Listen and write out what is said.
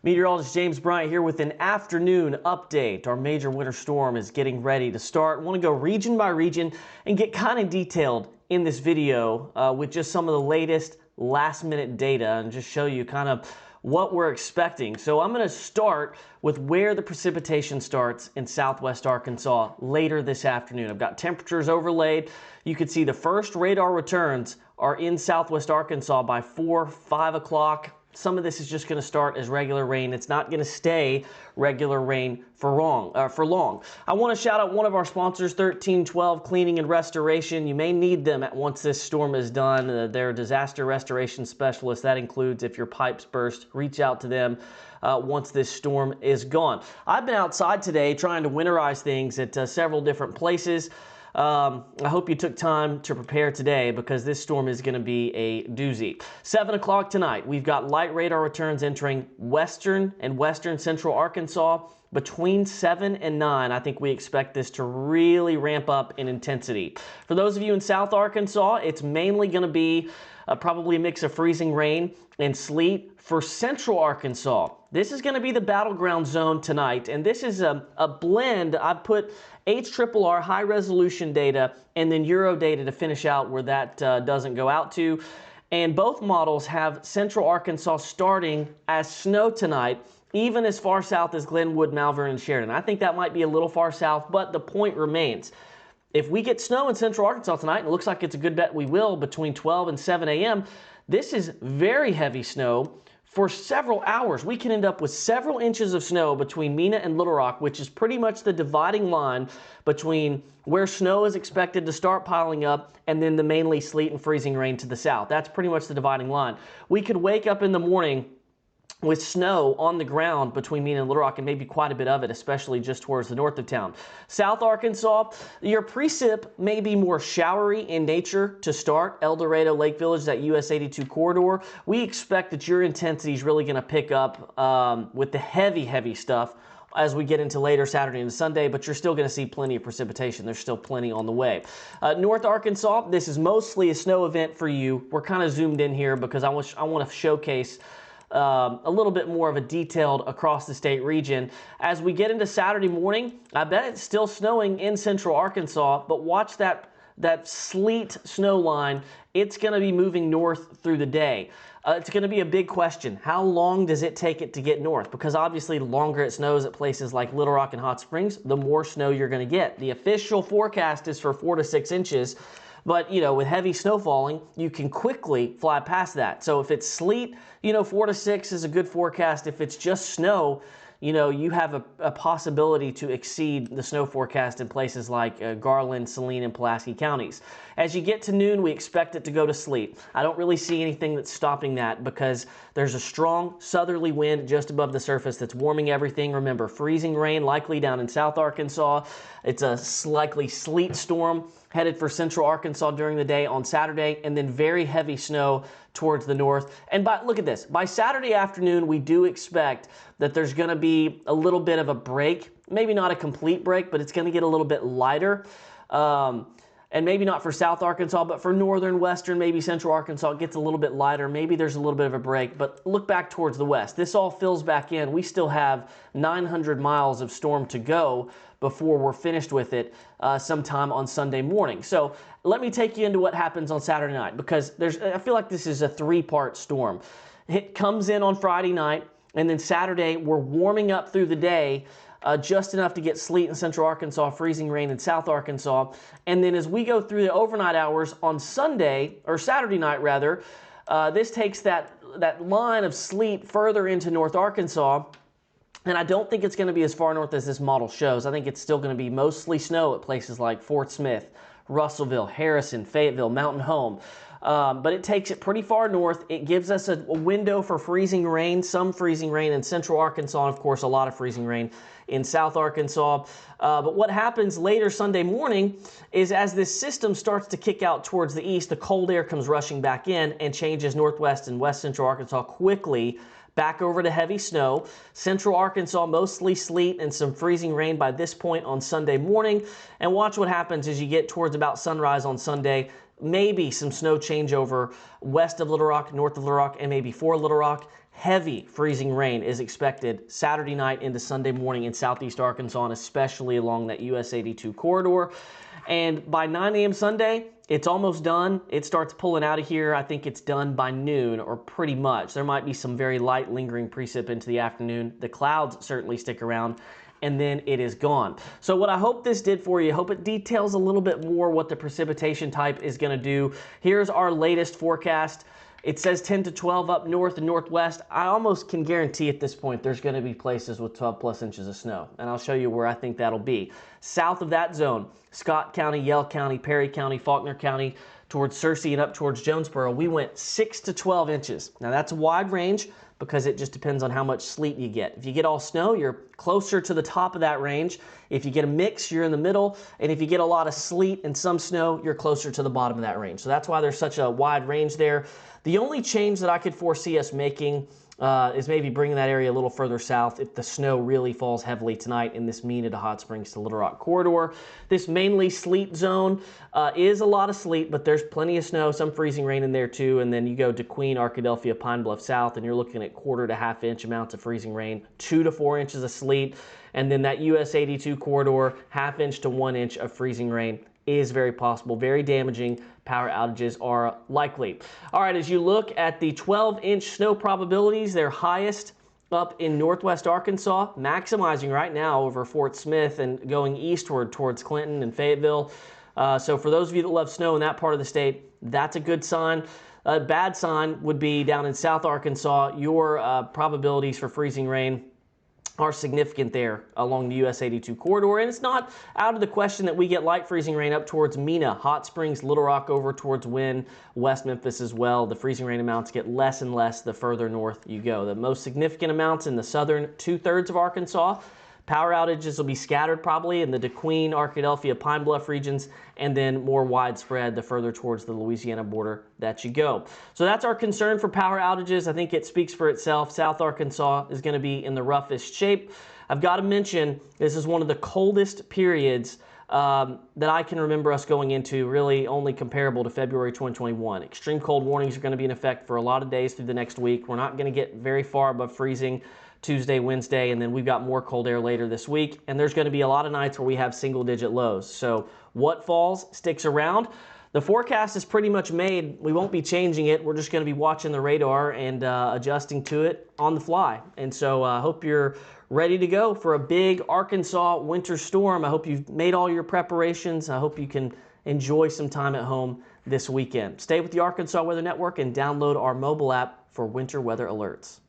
Meteorologist James Bryant here with an afternoon update. Our major winter storm is getting ready to start. I want to go region by region and get kind of detailed in this video with just some of the latest last minute data and just show you kind of what we're expecting. So I'm going to start with where the precipitation starts in southwest Arkansas later this afternoon. I've got temperatures overlaid. You can see the first radar returns are in southwest Arkansas by 4, 5 o'clock. Some of this is just going to start as regular rain. It's not going to stay regular rain for long. I want to shout out one of our sponsors, 1312 Cleaning and Restoration. You may need them once this storm is done. They're disaster restoration specialists. That includes if your pipes burst, reach out to them once this storm is gone. I've been outside today trying to winterize things at several different places. I hope you took time to prepare today because this storm is going to be a doozy. 7 o'clock tonight, we've got light radar returns entering western and western central Arkansas. Between 7 and 9, I think we expect this to really ramp up in intensity. For those of you in South Arkansas, it's mainly going to be probably a mix of freezing rain and sleet. For Central Arkansas, this is going to be the battleground zone tonight, and this is a blend. I've put HRRR high resolution data and then Euro data to finish out where that doesn't go out to. And both models have Central Arkansas starting as snow tonight, even as far south as Glenwood, Malvern, and Sheridan. I think that might be a little far south, but the point remains. If we get snow in Central Arkansas tonight, and it looks like it's a good bet we will between 12 and 7 a.m., this is very heavy snow for several hours. We can end up with several inches of snow between Mena and Little Rock, which is pretty much the dividing line between where snow is expected to start piling up and then the mainly sleet and freezing rain to the south. That's pretty much the dividing line. We could wake up in the morning with snow on the ground between Mena and Little Rock, and maybe quite a bit of it, especially just towards the north of town. South Arkansas, your precip may be more showery in nature to start. El Dorado, Lake Village, that US 82 corridor. We expect that your intensity is really going to pick up with the heavy stuff as we get into later Saturday and Sunday, but you're still going to see plenty of precipitation. There's still plenty on the way. North Arkansas, this is mostly a snow event for you. We're kind of zoomed in here because I want to showcase a little bit more of a detailed across the state region. As we get into Saturday morning, I bet it's still snowing in central Arkansas, but watch that sleet snow line. It's going to be moving north through the day. It's going to be a big question. How long does it take it to get north? Because obviously the longer it snows at places like Little Rock and Hot Springs, the more snow you're going to get. The official forecast is for 4 to 6 inches. But, you know, with heavy snow falling, you can quickly fly past that. So if it's sleet, 4 to 6 is a good forecast. If it's just snow, you have a possibility to exceed the snow forecast in places like Garland, Saline, and Pulaski counties. As you get to noon, we expect it to go to sleet. I don't really see anything that's stopping that because there's a strong southerly wind just above the surface that's warming everything. Remember, freezing rain likely down in South Arkansas. It's a likely sleet storm headed for central Arkansas during the day on Saturday, and then very heavy snow towards the north. And look at this. By Saturday afternoon, we do expect that there's going to be a little bit of a break. Maybe not a complete break, but it's going to get a little bit lighter. And maybe not for South Arkansas, but for northern, western, maybe central Arkansas, it gets a little bit lighter. Maybe there's a little bit of a break, but look back towards the west. This all fills back in. We still have 900 miles of storm to go before we're finished with it sometime on Sunday morning. So let me take you into what happens on Saturday night, because I feel like this is a 3-part storm. It comes in on Friday night, and then Saturday we're warming up through the day, just enough to get sleet in central Arkansas, freezing rain in South Arkansas. And then as we go through the overnight hours on Sunday, or Saturday night rather, this takes that line of sleet further into North Arkansas. And I don't think it's going to be as far north as this model shows. I think it's still going to be mostly snow at places like Fort Smith, Russellville, Harrison, Fayetteville, Mountain Home. But it takes it pretty far north. It gives us a window for freezing rain, some freezing rain in central Arkansas, and of course a lot of freezing rain in South Arkansas. But what happens later Sunday morning is as this system starts to kick out towards the east, the cold air comes rushing back in and changes northwest and west central Arkansas quickly back over to heavy snow. Central Arkansas, mostly sleet and some freezing rain by this point on Sunday morning. And watch what happens as you get towards about sunrise on Sunday. Maybe some snow changeover west of Little Rock, north of Little Rock, and maybe for Little Rock. heavy freezing rain is expected Saturday night into Sunday morning in southeast Arkansas, and especially along that US 82 corridor. And by 9 a.m. Sunday, it's almost done. It starts pulling out of here. I think it's done by noon, or pretty much. There might be some very light lingering precip into the afternoon. The clouds certainly stick around, and then it is gone. So what I hope this did for you, I hope it details a little bit more what the precipitation type is going to do. Here's our latest forecast. It says 10 to 12 up north and northwest. I almost can guarantee at this point there's going to be places with 12 plus inches of snow, and I'll show you where I think that'll be. South of that zone, Scott County, Yell County, Perry County, Faulkner County, towards Searcy and up towards Jonesboro, we went 6 to 12 inches. Now that's a wide range because it just depends on how much sleet you get. If you get all snow, you're closer to the top of that range. If you get a mix, you're in the middle. And if you get a lot of sleet and some snow, you're closer to the bottom of that range. So that's why there's such a wide range there. The only change that I could foresee us making is maybe bringing that area a little further south if the snow really falls heavily tonight in this Mena to Hot Springs to Little Rock corridor. This mainly sleet zone is a lot of sleet, but there's plenty of snow, some freezing rain in there too. And then you go to Queen, Arkadelphia, Pine Bluff South, and you're looking at 1/4 to 1/2 inch amounts of freezing rain, 2 to 4 inches of sleet. And then that US 82 corridor, 1/2 inch to 1 inch of freezing rain is very possible, very damaging. Power outages are likely. All right, as you look at the 12-inch snow probabilities, they're highest up in northwest Arkansas, maximizing right now over Fort Smith and going eastward towards Clinton and Fayetteville. So for those of you that love snow in that part of the state, that's a good sign. A bad sign would be down in South Arkansas. Your probabilities for freezing rain are significant there along the US 82 corridor, and it's not out of the question that we get light freezing rain up towards Mena, Hot Springs, Little Rock over towards Wynn, West Memphis as well. The freezing rain amounts get less and less the further north you go. The most significant amounts in the southern 2/3 of Arkansas. Power outages will be scattered probably in the DeQueen, Arkadelphia, Pine Bluff regions, and then more widespread the further towards the Louisiana border that you go. So that's our concern for power outages. I think it speaks for itself. South Arkansas is going to be in the roughest shape. I've got to mention this is one of the coldest periods that I can remember us going into, really only comparable to February 2021. Extreme cold warnings are going to be in effect for a lot of days through the next week. We're not going to get very far above freezing Tuesday, Wednesday, and then we've got more cold air later this week. And there's going to be a lot of nights where we have single-digit lows. So what falls sticks around. The forecast is pretty much made. We won't be changing it. We're just going to be watching the radar and adjusting to it on the fly. And so I hope you're ready to go for a big Arkansas winter storm. I hope you've made all your preparations. I hope you can enjoy some time at home this weekend. Stay with the Arkansas Weather Network and download our mobile app for winter weather alerts.